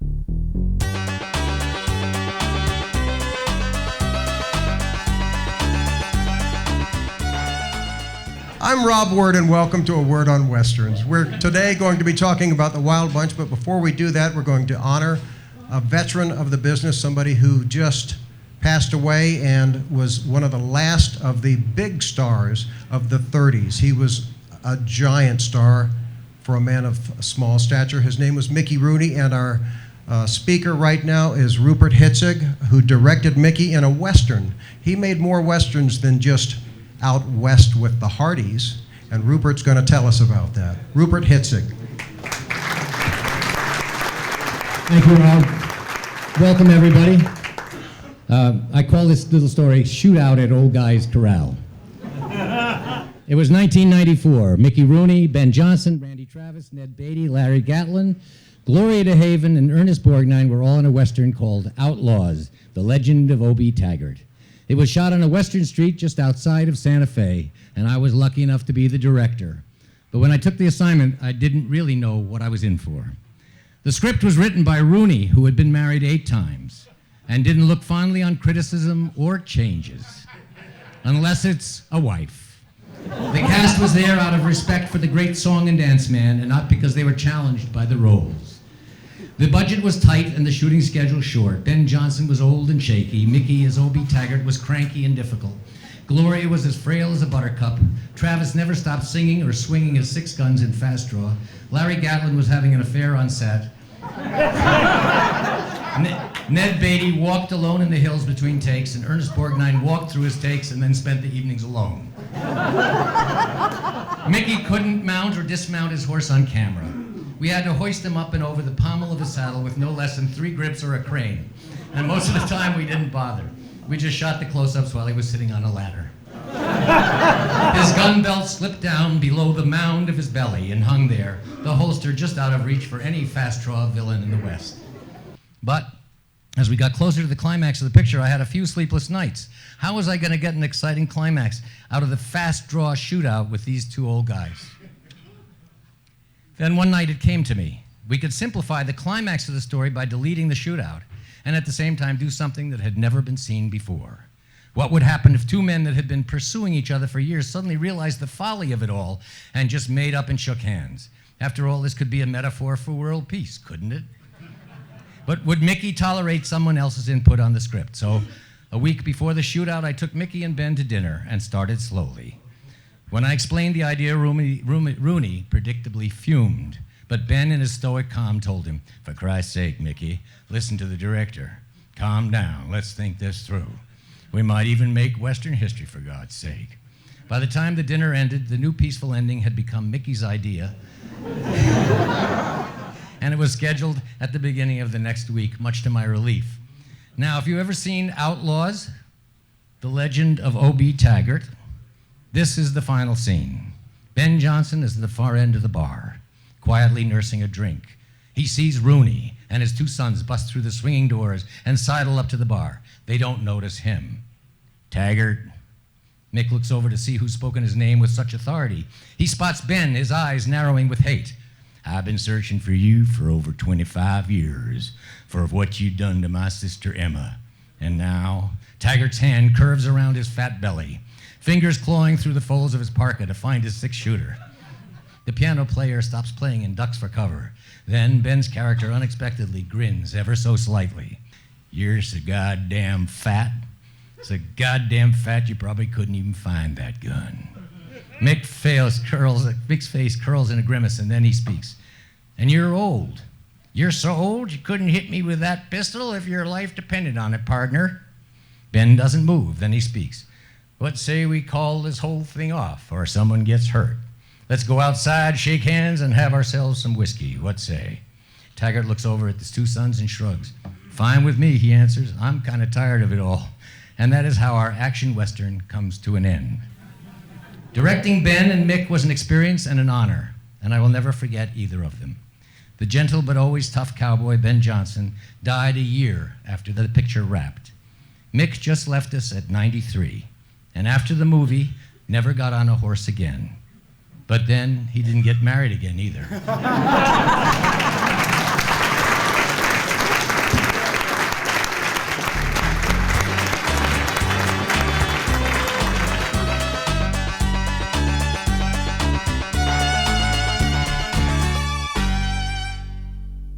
I'm Rob Ward, and welcome to A Word on Westerns. We're today going to be talking about the Wild Bunch, but before we do that, we're going to honor a veteran of the business, somebody who just passed away and was one of the last of the big stars of the 30s. He was a giant star for a man of small stature. His name was Mickey Rooney, and our speaker right now is Rupert Hitzig, who directed Mickey in a Western. He made more Westerns than just Out West with the Hardys, and Rupert's going to tell us about that. Rupert Hitzig. Thank you, Rob. Welcome, everybody. I call this little story Shootout at Old Guy's Corral. It was 1994. Mickey Rooney, Ben Johnson, Randy Travis, Ned Beatty, Larry Gatlin, Gloria DeHaven, and Ernest Borgnine were all in a Western called Outlaws, The Legend of O.B. Taggert. It was shot on a Western street just outside of Santa Fe, and I was lucky enough to be the director. But when I took the assignment, I didn't really know what I was in for. The script was written by Rooney, who had been married 8 times, and didn't look fondly on criticism or changes, unless it's a wife. The cast was there out of respect for the great song and dance man, and not because they were challenged by the roles. The budget was tight and the shooting schedule short. Ben Johnson was old and shaky. Mickey, as O.B. Taggert, was cranky and difficult. Gloria was as frail as a buttercup. Travis never stopped singing or swinging his 6 guns in fast draw. Larry Gatlin was having an affair on set. Ned Beatty walked alone in the hills between takes, and Ernest Borgnine walked through his takes and then spent the evenings alone. Mickey couldn't mount or dismount his horse on camera. We had to hoist him up and over the pommel of his saddle with no less than 3 grips or a crane. And most of the time we didn't bother. We just shot the close-ups while he was sitting on a ladder. His gun belt slipped down below the mound of his belly and hung there, the holster just out of reach for any fast-draw villain in the West. But as we got closer to the climax of the picture, I had a few sleepless nights. How was I going to get an exciting climax out of the fast-draw shootout with these 2 old guys? Then one night it came to me. We could simplify the climax of the story by deleting the shootout, and at the same time do something that had never been seen before. What would happen if 2 men that had been pursuing each other for years suddenly realized the folly of it all and just made up and shook hands? After all, this could be a metaphor for world peace, couldn't it? But would Mickey tolerate someone else's input on the script? So a week before the shootout, I took Mickey and Ben to dinner and started slowly. When I explained the idea, Rooney predictably fumed, but Ben, in his stoic calm, told him, "For Christ's sake, Mickey, listen to the director. Calm down, let's think this through. We might even make Western history, for God's sake." By the time the dinner ended, the new peaceful ending had become Mickey's idea, and it was scheduled at the beginning of the next week, much to my relief. Now, if you've ever seen Outlaws, The Legend of O.B. Taggert, this is the final scene. Ben Johnson is at the far end of the bar, quietly nursing a drink. He sees Rooney and his 2 sons bust through the swinging doors and sidle up to the bar. They don't notice him. "Taggert." Mick looks over to see who's spoken his name with such authority. He spots Ben, his eyes narrowing with hate. "I've been searching for you for over 25 years for what you done to my sister Emma. And now," Taggert's hand curves around his fat belly, fingers clawing through the folds of his parka to find his 6-shooter. The piano player stops playing and ducks for cover. Then Ben's character unexpectedly grins ever so slightly. "You're so goddamn fat. So goddamn fat you probably couldn't even find that gun." Mick's face curls in a grimace, and then he speaks. "And you're old. You're so old you couldn't hit me with that pistol if your life depended on it, partner." Ben doesn't move, then he speaks. "What say we call this whole thing off, or someone gets hurt? Let's go outside, shake hands, and have ourselves some whiskey. What say?" Taggert looks over at his 2 sons and shrugs. "Fine with me," he answers. "I'm kind of tired of it all." And that is how our action Western comes to an end. Directing Ben and Mick was an experience and an honor, and I will never forget either of them. The gentle but always tough cowboy, Ben Johnson, died a year after the picture wrapped. Mick just left us at 93, and after the movie, never got on a horse again. But then he didn't get married again either.